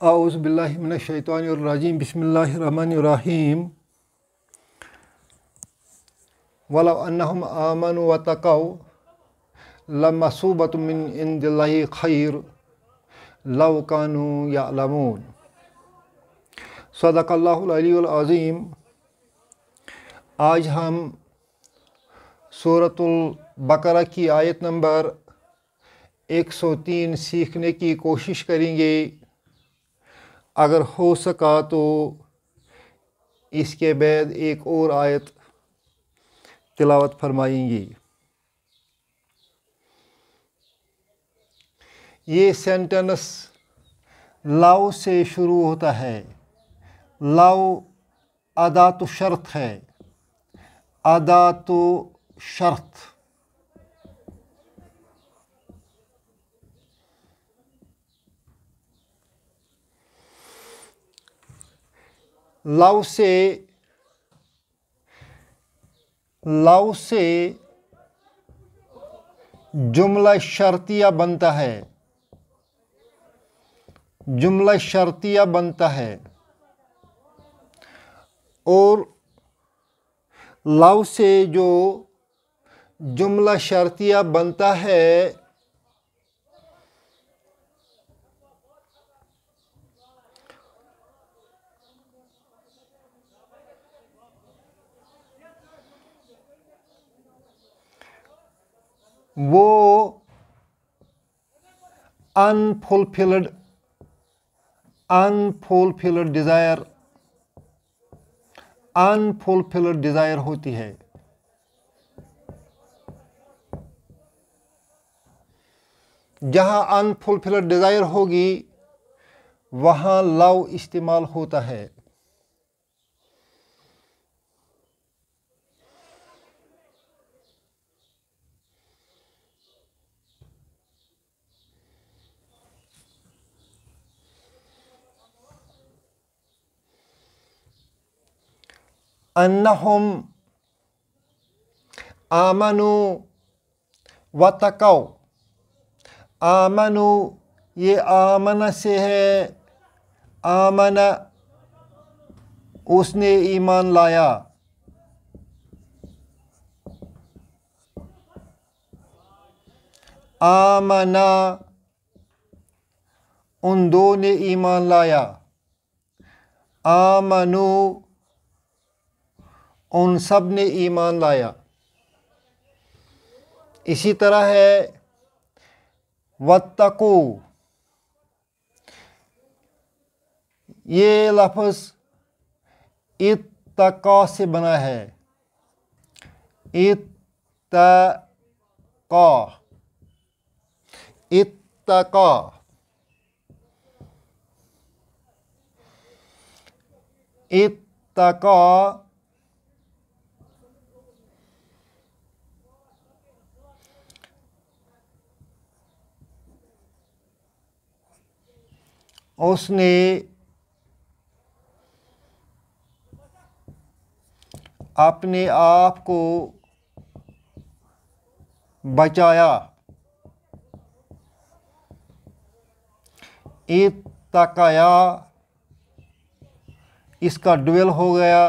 औज़ु बिल्लाहि मिनश शैतानिर रजीम बिस्मिल्लाहिर रहमानिर रहीम वलौ अन्नहुम आमनु वत्तक़ौ लमसूबतुम मिन इंदिल्लाहि खैर लौ कानू यअलमून। सदक़ल्लाहुल अलीयुल अज़ीम। आज हम सूरतुल बकरा की आयत नंबर 103 सीखने की कोशिश करेंगे। अगर हो सका तो इसके बाद एक और आयत तिलावत फरमाएंगे। ये सेंटेंस लव से शुरू होता है। लव अदातु शर्त है। अदातु शर्त लव से जुमला शर्तिया बनता है। जुमला शर्तिया बनता है और लव से जो जुमला शर्तिया बनता है वो अनफुलफिल्ड डिज़ायर होती है। जहाँ अनफुलफिल्ड डिज़ायर होगी वहाँ लव इस्तेमाल होता है। अन्नहुम आमनु वत्तक़ौ। आमनु ये आमना से है। आमना उसने ईमान लाया। आमना उन दो ने ईमान लाया। आमनु उन सब ने ईमान लाया। इसी तरह है वत्तक़ू। ये लफ्ज़ इत्तक़ा से बना है। इत्तक़ा इत्तक़ा इत्तक़ा उसने अपने आप को बचाया। इत्तक़या इसका ड्वेल हो गया।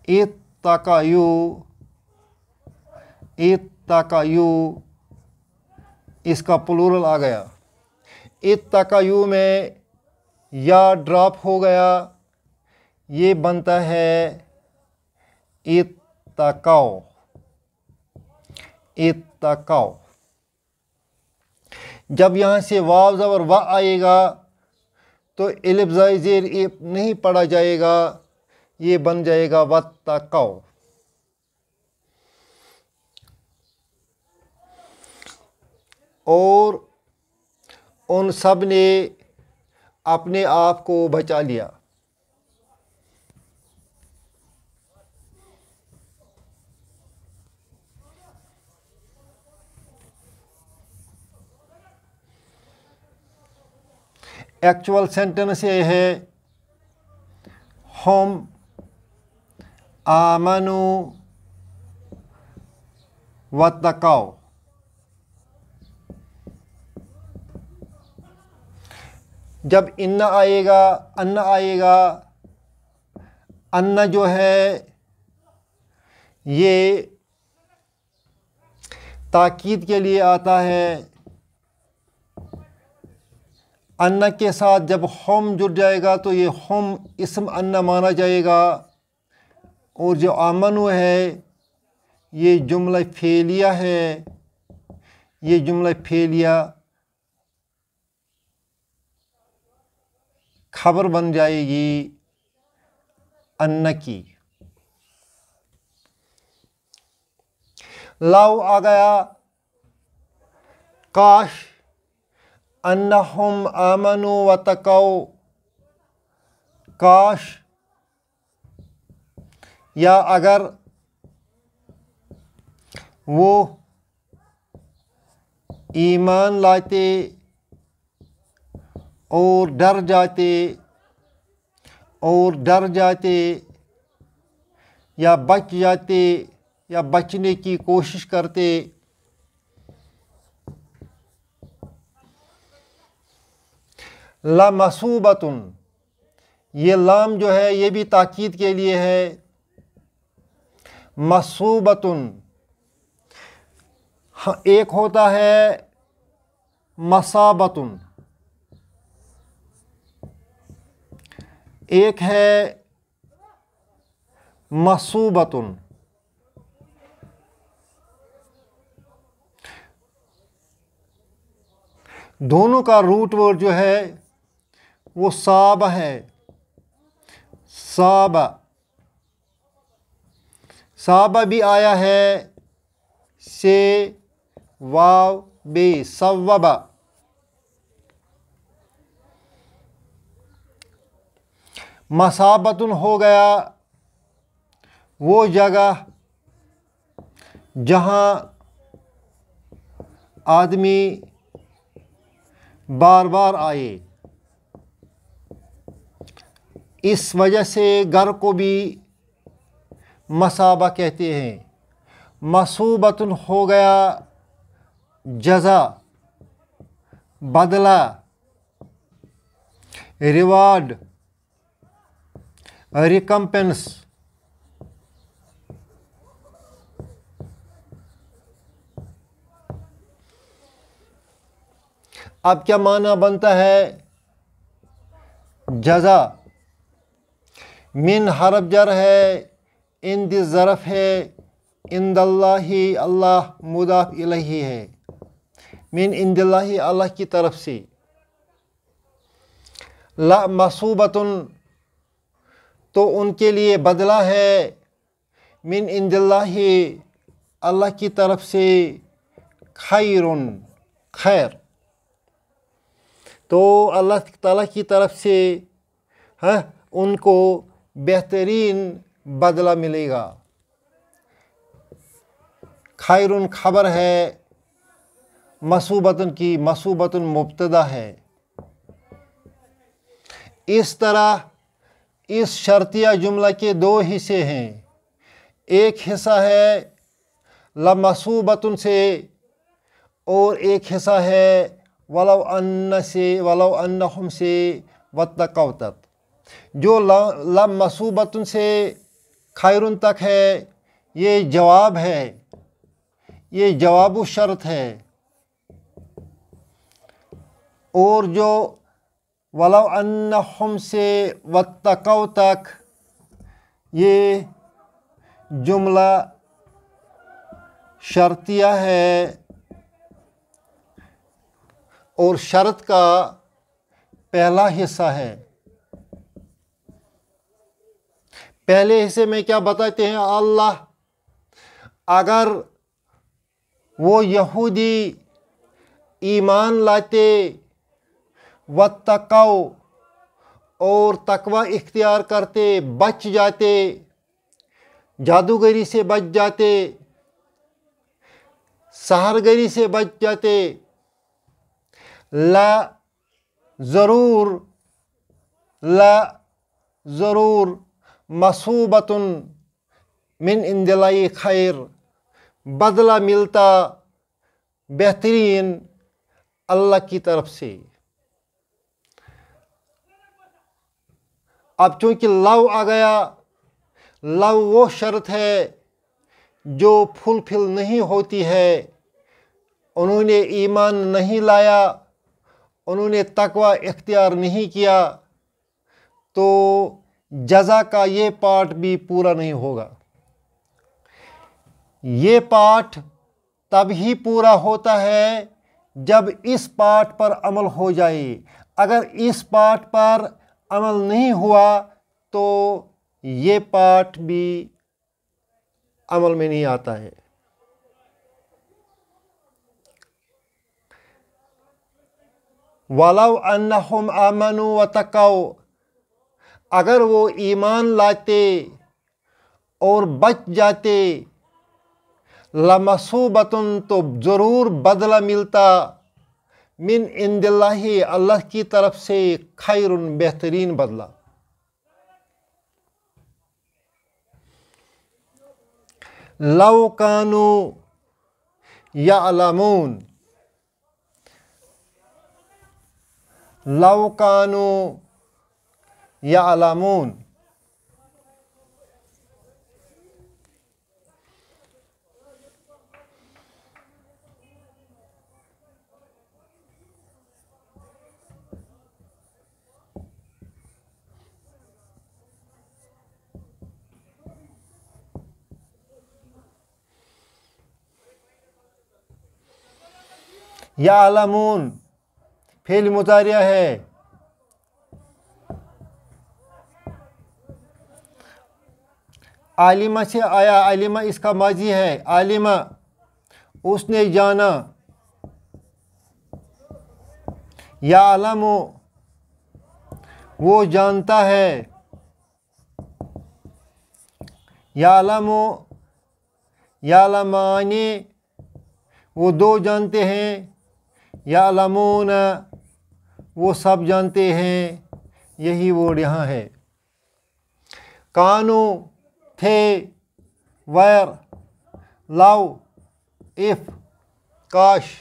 इत्तक़यू इत्तक़यू इसका प्लूरल आ गया। इत्तक़यू में या ड्रॉप हो गया। ये बनता है इत्तक़ौ। इत्तक़ौ जब यहाँ से वाव ज़बर वा आएगा तो एलिफ ज़ाय ज़ेर नहीं पढ़ा जाएगा। ये बन जाएगा वत्तक़ौ। और उन सब ने अपने आप को बचा लिया। एक्चुअल सेंटेंस ये है हम आमनु वत्तक़ौ। जब इन्ना आएगा, अन्ना आएगा, अन्ना जो है ये ताकीद के लिए आता है। अन्ना के साथ जब हम जुड़ जाएगा तो ये हम इस्म अन्ना माना जाएगा। और जो आमनु है ये जुमला फेलिया है। ये जुमला फेलिया खबर बन जाएगी अन्ना की। लाओ आ गया, काश अन्नहुम आमनु व तकौ, काश या अगर वो ईमान लाते और डर जाते या बच जाते या बचने की कोशिश करते। ला मसूबतुन, ये लाम जो है ये भी ताकीद के लिए है। मसूबतुन एक होता है मसाबतुन, एक है मसूबतुन। दोनों का रूट वर्ड जो है वो साबा है। साबा भी आया है से वाव बे सव्वबा। मसाबतुन हो गया वो जगह जहाँ आदमी बार बार आए। इस वजह से घर को भी मसाबा कहते हैं। मसूबतुन हो गया जज़ा, बदला, रिवार्ड, रिकम्पेंस। अब क्या माना बनता है जज़ा? मिन हरफ जर है, इन दी ज़रफ़ है, इंदल्लाही अल्लाह मुदाफ इलैही है। मिन इंदिल्लाही अल्लाह की तरफ से। ला मसूबतुन तो उनके लिए बदला है, मिन इंदिल्लाही अल्लाह की तरफ से, खैरुन खैर। तो अल्लाह ताला की तरफ से उनको बेहतरीन बदला मिलेगा। खैरुन खबर है मसूबतुन की, मसूबतुन मुब्तदा है। इस तरह इस शर्तिया जुमला के दो हिस्से हैं। एक हिस्सा है लमसूबतुन से और एक हिस्सा है वलौ अन्न से, वलौ अन्नहुम से वत्तकौतत। जो लमसूबतुन से खैरुन तक है ये जवाब है, ये जवाबु शर्त है। और जो वलौ अन्नहुम से वत्तकौ तक ये जुमला शर्तिया है और शर्त का पहला हिस्सा है। पहले हिस्से में क्या बताते हैं अल्लाह, अगर वो यहूदी ईमान लाते वत्तकौ और तकवा इख्तियार करते, बच जाते, जादूगरी से बच जाते, सहरगरी से बच जाते, ला ज़रूर मसूबतुन मिन इंदिल्लाही खैर, बदला मिलता बेहतरीन अल्लाह की तरफ से। अब चूँकि लव आ गया, लव वो शर्त है जो फुलफिल नहीं होती है। उन्होंने ईमान नहीं लाया, उन्होंने तकवा इख्तियार नहीं किया, तो जज़ा का ये पार्ट भी पूरा नहीं होगा। ये पार्ट तब ही पूरा होता है जब इस पार्ट पर अमल हो जाए। अगर इस पार्ट पर अमल नहीं हुआ तो ये पार्ट भी अमल में नहीं आता है। वलौ अन्नहुम आमनु व तक़ौ, अगर वो ईमान लाते और बच जाते, लमसूबतुन, तो ज़रूर बदला मिलता, मिन इंदिल्लाहि, अल्लाह की तरफ से, खैरुन, बेहतरीन बदला। लौ कानू यअलमून, लौ कानू यअलमून, यअलमून फ़िल मुज़ारिया है। आलिमा से आया, आलिमा इसका माजी है। आलिमा उसने जाना, यअलमु वो जानता है, यअलमु यअलमानी वो दो जानते हैं, यअलमून वो सब जानते हैं। यही वर्ड यहाँ है। कानू थे, वैर, लव इफ़, काश,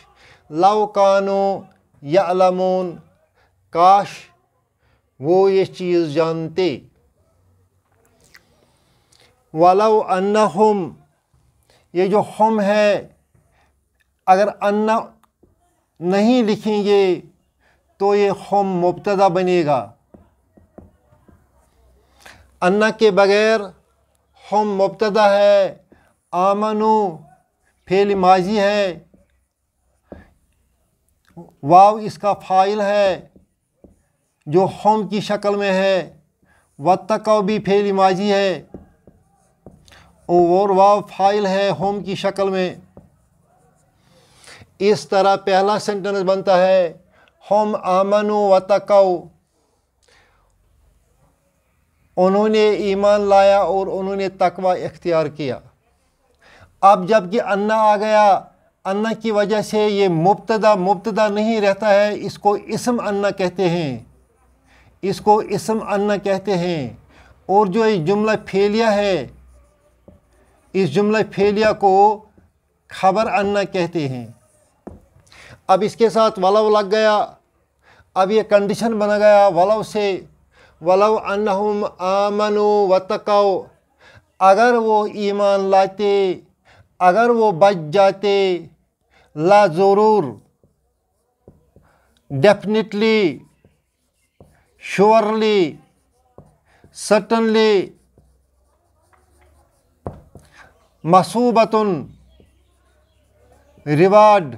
लव कानू यअलमून, काश वो ये चीज़ जानते। वलौ अन्नहुम, ये जो हम है, अगर अन्ना नहीं लिखेंगे तो ये हम मुब्तदा बनेगा। अन्ना के बगैर हम मुब्तदा है। आमनु फ़ेल माजी है, वाव इसका फ़ाइल है जो हम की शक्ल में है। वत्तक़ौ भी फ़ेल माजी है और वाव फ़ाइल है हम की शक्ल में। इस तरह पहला सेंटेंस बनता है, हम आमनु वत्तक़ौ, उन्होंने ईमान लाया और उन्होंने तकवा इख्तियार किया। अब जबकि अन्ना आ गया, अन्ना की वजह से ये मुब्तदा नहीं रहता है, इसको इस्म अन्ना कहते हैं, इसको इस्म अन्ना कहते हैं। और जो ये जुमला फेलिया है, इस जुमला फेलिया को खबर अन्ना कहते हैं। अब इसके साथ वलव लग गया। अब ये कंडीशन बना गया वलव से, वलव अन्नहुम आमनु वत्तक़ौ, अगर वो ईमान लाते, अगर वो बच जाते, ला ज़रूर, डेफिनेटली, श्योरली, सर्टनली, मसूबतुन रिवार्ड,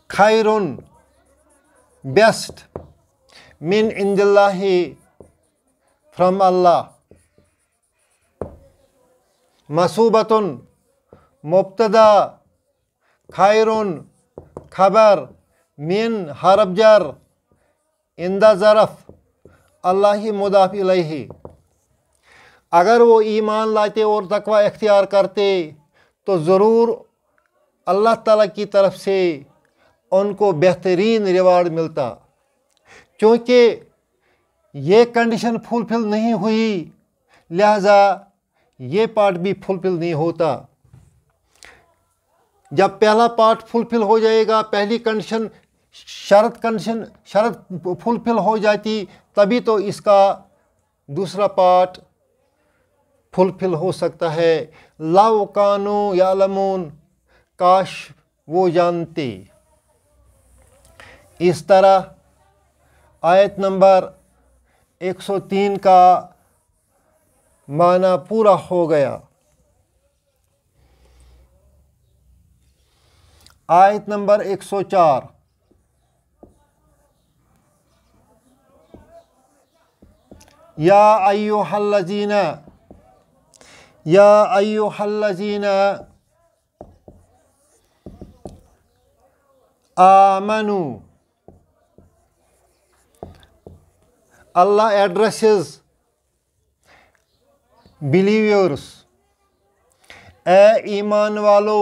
खैरुन बेस्ट, मिन इंदिल्लाहि फ्रॉम अल्लाह। मसूबतुन मुब्तदा, खैरुन खबर, मिन हरफ जर, इंदा ज़रफ़, अल्लाह मुदाफ़ इलैहि। अगर वो ईमान लाते और तकवा इख्तियार करते तो ज़रूर अल्लाह ताला की तरफ से उनको बेहतरीन रिवार्ड मिलता। क्योंकि ये कंडीशन फुलफ़िल नहीं हुई, लिहाजा ये पार्ट भी फुलफ़िल नहीं होता। जब पहला पार्ट फुलफ़िल हो जाएगा, पहली कंडीशन शर्त फुलफिल हो जाती तभी तो इसका दूसरा पार्ट फुलफिल हो सकता है। लव कानू यालमून, काश वो जानते। इस तरह आयत नंबर 103 का माना पूरा हो गया। आयत नंबर 104, या अय्युहल्लज़ीना आमनू। Allah addresses believers, ए ईमान वालो,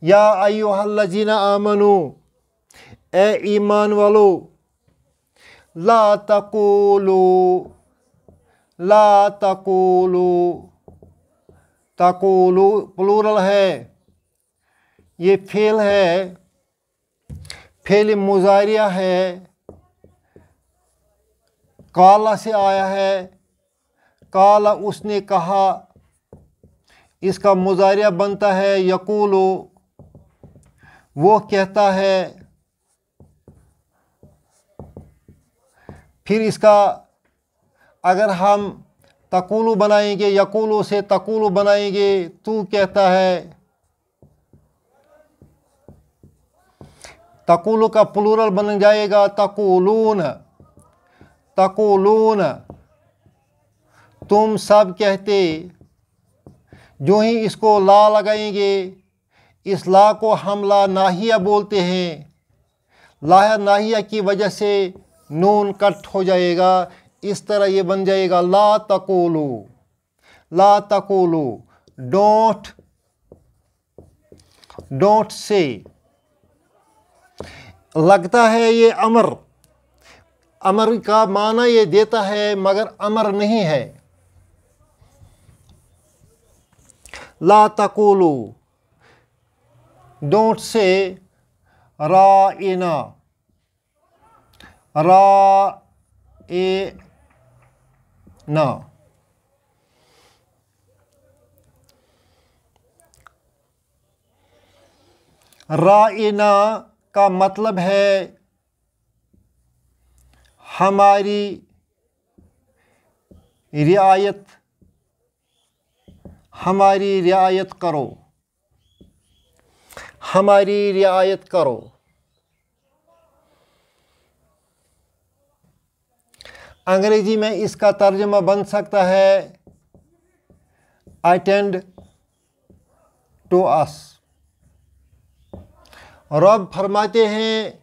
या अय्युहल्लज़ीना आमनू, ए ईमान वालो, ला तक़ूलू, तक़ूलू प्लूरल है, ये फेल है, फेल मुज़ारिया है, काला से आया है। काला उसने कहा, इसका मुज़ारिया बनता है यकूलो, वो कहता है। फिर इसका अगर हम तक़ूलू बनाएंगे, यकूलो से तक़ूलू बनाएंगे, तू कहता है। तक़ूलू का प्लूरल बन जाएगा तक़ूलून, तुम सब कहते। जो ही इसको ला लगाएंगे, इस ला को हम ला नाहिया बोलते हैं। ला नाहिया की वजह से नून कट हो जाएगा। इस तरह ये बन जाएगा ला तक़ूलू, डोंट से। लगता है ये अमर का माना ये देता है, मगर अमर नहीं है। ला तक़ूलू, डोंट से राइना, राइना का मतलब है हमारी रियायत करो, हमारी रियायत करो। अंग्रेजी में इसका तर्जुमा बन सकता है अटेंड टू अस। रब फरमाते हैं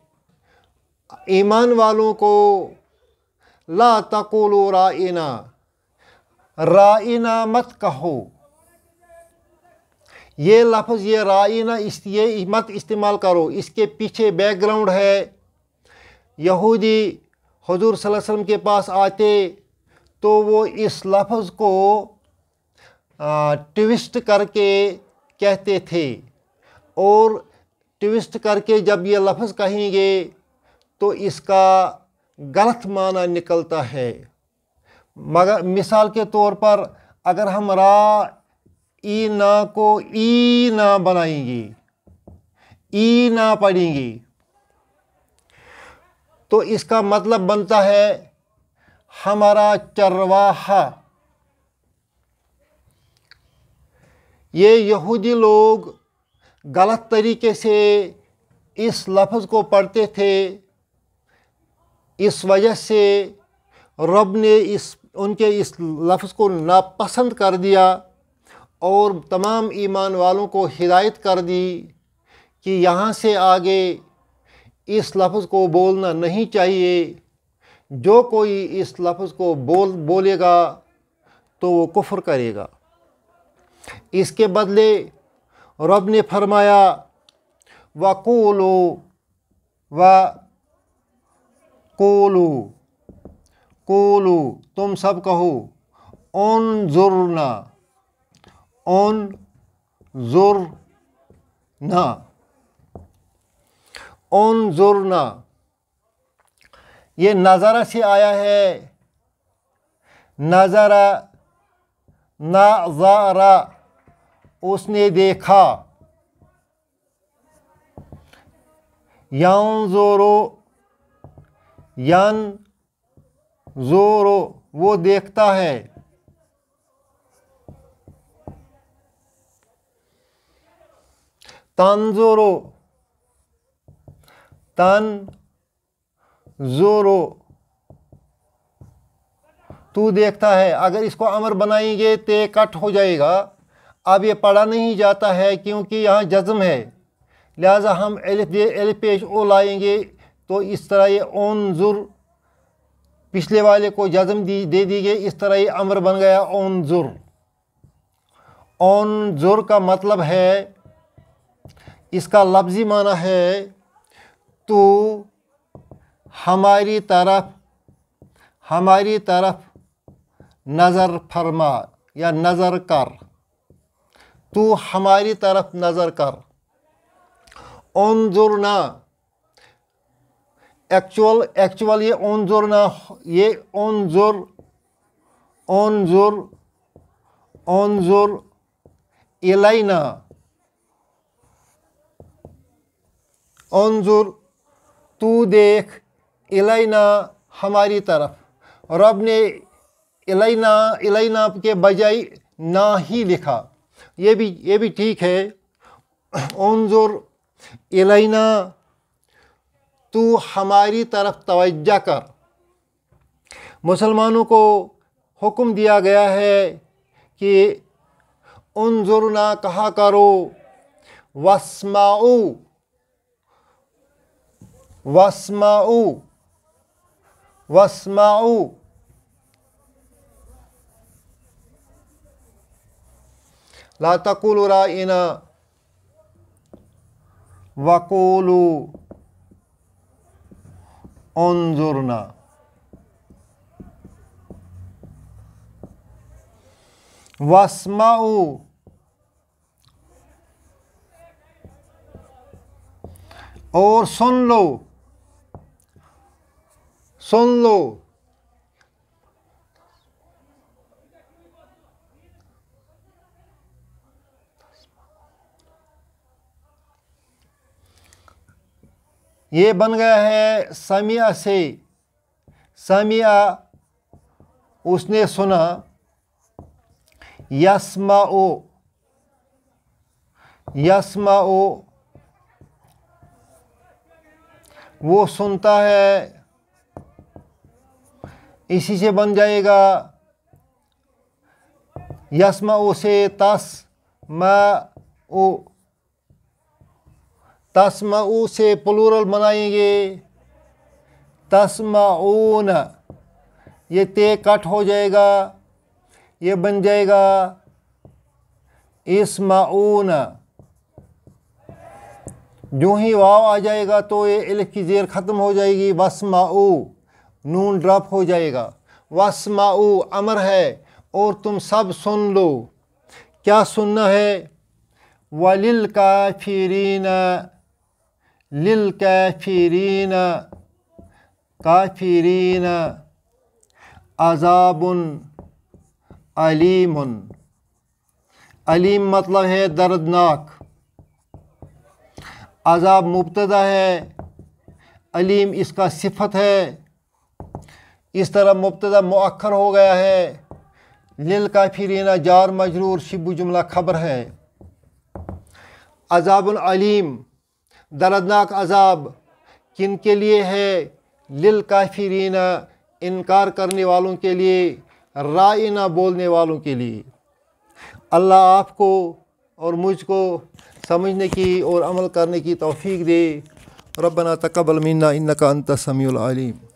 ईमान वालों को, ला तक़ूलू राइना मत कहो। ये लफ्ज़ ये राइना ये मत इस्तेमाल करो। इसके पीछे बैकग्राउंड है, यहूदी हुज़ूर सल्लल्लाहु अलैहि वसल्लम के पास आते तो वो इस लफ्ज़ को ट्विस्ट करके कहते थे, और ट्विस्ट करके जब ये लफ्ज़ कहेंगे तो इसका गलत माना निकलता है। मगर मिसाल के तौर पर अगर हम राइना को ईना बनाएंगे, ईना पढ़ेंगे, तो इसका मतलब बनता है हमारा चरवाहा। ये यहूदी लोग गलत तरीके से इस लफ्ज़ को पढ़ते थे। इस वजह से रब ने उनके इस लफ्ज़ को नापसंद कर दिया और तमाम ईमान वालों को हिदायत कर दी कि यहाँ से आगे इस लफ्ज़ को बोलना नहीं चाहिए। जो कोई इस लफ्ज़ को बोलेगा तो वो कुफ्र करेगा। इसके बदले रब ने फरमाया वक़ूलू तुम सब कहो, उन्जुरना उन्जुरना, ये नज़रा से आया है। नज़रा, नज़रा उसने देखा। यंजुरु, यंजुरु वो देखता है। तंजुरु, तंजुरु तू देखता है। अगर इसको अमर बनाएंगे तो कट हो जाएगा। अब ये पढ़ा नहीं जाता है क्योंकि यहाँ जज़्म है, लिहाजा हम अलिफ पेश ओ लाएंगे तो इस तरह ये उन्जुर पिछले वाले को जज़्म दे दी गई, इस तरह ये अमर बन गया उन्जुर। उन्जुर का मतलब है, इसका लफ्ज़ी माना है तू हमारी तरफ नज़र फरमा या नज़र कर। तू हमारी तरफ नज़र कर। उन्जुरना एक्चुअल ये उन्जुरना, ये उन्जुर इलैना, उन्जुर तू देख, इलैना हमारी तरफ। रब ने इलैना के बजाय ना ही लिखा, ये भी ठीक है। उन्जुर इलैना, तू हमारी तरफ तवज्जो कर। मुसलमानों को हुक्म दिया गया है कि उन्जुरना कहा करो, वस्माऊ वस्माऊ वस्माऊ ला तक़ूलू राइना वक़ूलू उन्जुरना। वस्माऊ और सुन लो, सुन लो। ये बन गया है समिया से। समिया उसने सुना, यस्माओ यस्माओ वो सुनता है, इसी से बन जाएगा यस्माओ से तस्माओ, तस्माऊ से प्लूरल बनाएंगे तस्माऊन, ये ते कट हो जाएगा, ये बन जाएगा इस्माऊन। जो ही वाव आ जाएगा तो ये अलिफ की ज़ेर ख़त्म हो जाएगी, वस्माऊ नून ड्रॉप हो जाएगा। वस्माऊ अमर है और तुम सब सुन लो। क्या सुनना है? वलिल काफिरीना, लिल काफिरीना, काफिरीना अज़ाबुन अलीमुन। अलीम मतलब है दर्दनाक। अज़ाब मुब्तदा है, अलीम इसका सिफत है। इस तरह मुब्तदा मुअक्खर हो गया है। लिल काफिरीना जार मजरूर शिबु जुमला खबर है। अज़ाबुन अलीम दर्दनाक अज़ाब किन के लिए है? लिल काफिरीना इनकार करने वालों के लिए, राइना बोलने वालों के लिए। अल्लाह आपको और मुझको समझने की और अमल करने की तौफीक दे। रब्बना तक़ब्बल मिन्ना इन्नका अंतस समीउल अलीम।